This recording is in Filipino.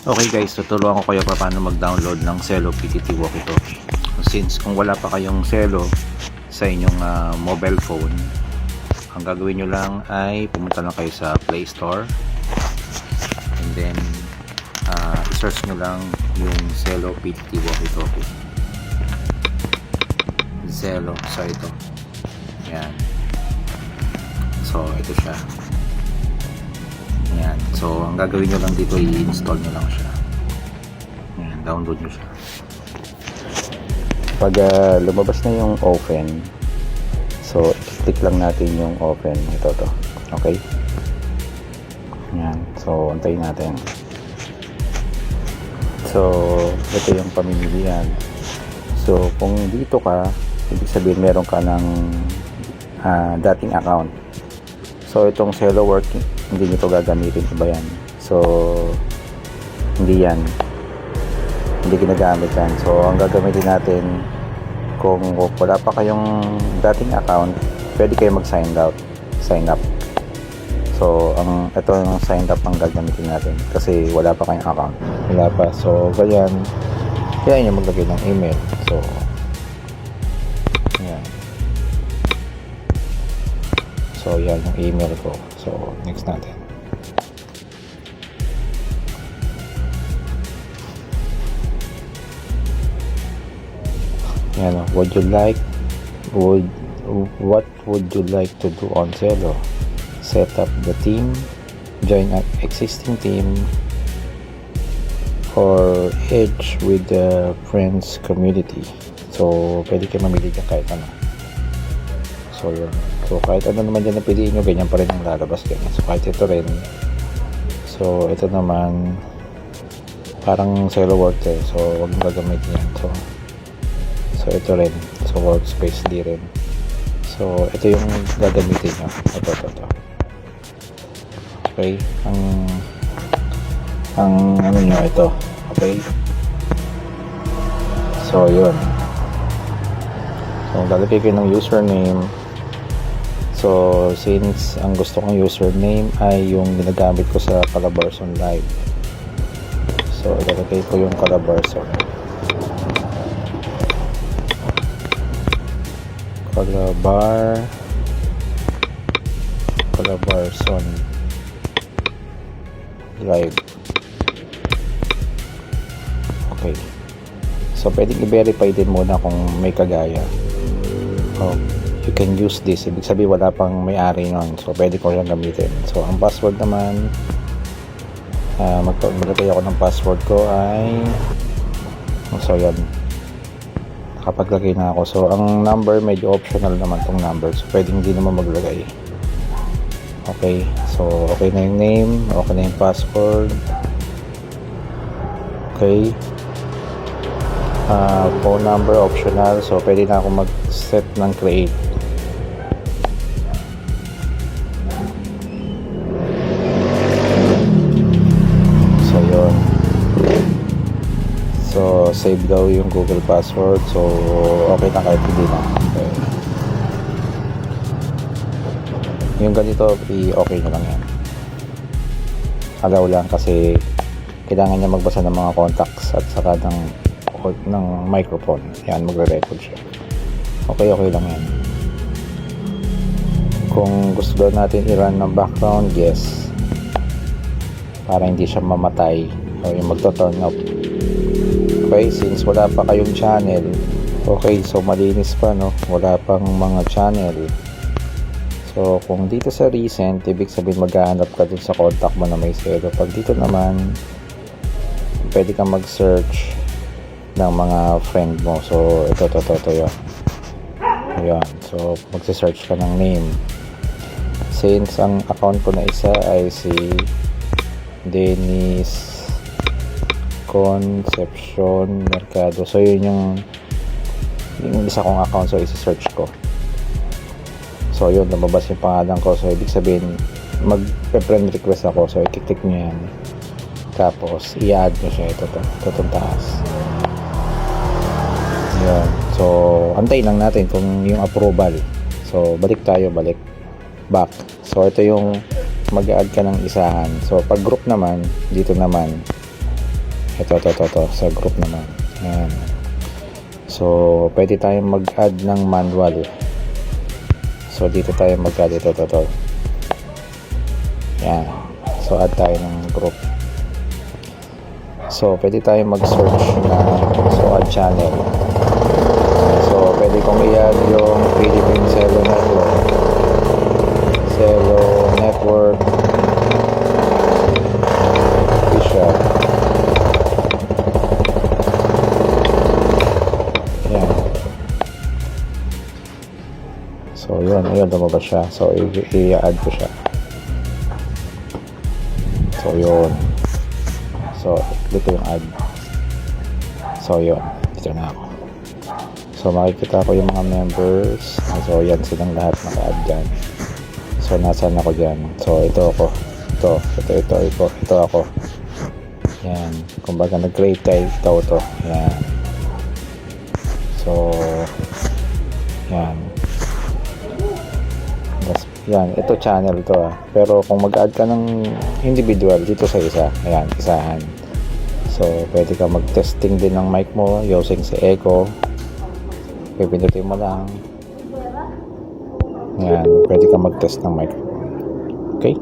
Okay guys, tutulungan ko kayo paano mag-download ng Cello PTT Walkie-Talkie. Since kung wala pa kayong Cello sa inyong mobile phone, ang gagawin nyo lang ay pumunta lang kayo sa Play Store and then search nyo lang yung Cello PTT Walkie-Talkie. Cello, so ito. Yan. So ito siya. Yan. So ang gagawin nyo lang dito, i-install nyo lang siya. Yan, download nyo siya. Pag lumabas na yung open, so click lang natin yung open. Ito to. Okay? Yan. So antayin natin. So ito yung pamimilian. So kung dito ka, ibig sabihin meron ka ng dating account. So itong Cello working, hindi nyo ito gagamitin, iba yan. So hindi yan, hindi ginagamit yan. So ang gagamitin natin, kung wala pa kayong dating account, pwede kayo sign up. So ito yung sign up ang gagamitin natin kasi wala pa kayong account, wala pa. So ganyan, kaya nyo maglagay ng email. So yan. So yan yung email ko. So next natin. Yan, what would you like to do on Cello? Set up the team, join an existing team, or edge with the friends community. So pwede kayo mamili dyan kahit ano. So yun. So kahit ano naman dyan na piliin nyo, ganyan pa rin ang lalabas ganyan. So kahit ito rin. So ito naman parang Cello work eh. So wag mo gagamitin yan. So ito rin. So workspace di rin. So ito yung gagamitin nyo. Ito. Okay. Ang ano nyo ito. Okay. So yun. So lalagay ko ng username. So since ang gusto kong username ay yung ginagamit ko sa Calabarzon Live, so ilalagay ko yung Calabarzon Live. Okay. So pwedeng i-verify din muna kung may kagaya. You can use this, ibig sabihin wala pang may-ari nun, so pwede ko siyang gamitin. So ang password naman, maglagay ako ng password ko ay so yan, nakapaglagay na ako. So ang number medyo optional naman tong number, so pwedeng hindi naman maglagay. Okay, so okay na yung name, okay na yung password. Okay, phone number optional, so pwede na ako mag-set ng create. So yun, so save daw yung Google password, so okay na kahit hindi na. Okay. Yung ganito, okay na lang yan. Allow lang kasi kailangan niya magbasa ng mga contacts at saka ng microphone. Yan, magre-record siya. Okay lang yan. Kung gusto daw natin i-run ng background, yes, para hindi siya mamatay o yung magto-turn off. Okay, since wala pa kayong channel, okay, so malinis pa, no? Wala pang mga channel. So kung dito sa recent, ibig sabihin maghahanap ka dun sa contact mo na may Cello. Pag dito naman, pwede kang mag-search ng mga friend mo. So ito yun. Ayan. So magse-search ka ng name. Since ang account ko na isa ay si Dennis Concepcion Mercado. So yun yung isa kong account, so isi-search ko. So yun, lumabas yung pangalan ko. So ibig sabihin mag-friend request ako. So i-click nyo yan. Tapos i-add nyo siya. Ito itong taas. Yan. So antayin lang natin kung yung approval. So balik back. So ito yung mag-add ka ng isahan. So pag group naman, dito naman ito, sa group naman. Yan. So, pwede tayong mag-add ng manual. So, dito tayo mag-add. Ito. Yan. So, add tayo ng group. So, pwede tayong mag-search na add channel. So, pwede kong i-add yung Philippine Cello Network. Cello Network Official. Yan. So, yun, lumabas siya. So, i-add ko siya. So, yun. So, dito yung add. So, yun. Dito na ako. So, makikita ko yung mga members. So, yan silang lahat naka-add dyan. So, nasaan ako dyan? So, ito ako. Ito ako. Yan. Kumbaga, nag-create tayo ito. Yan. So, yan. Yan, ito channel to Pero kung mag-add ka ng individual dito sa isa, ayan, isahan. So, pwede ka mag-testing din ng mic mo using si Echo. Pipindutin mo lang. Ayan, pwede ka mag-test ng mic. Okay?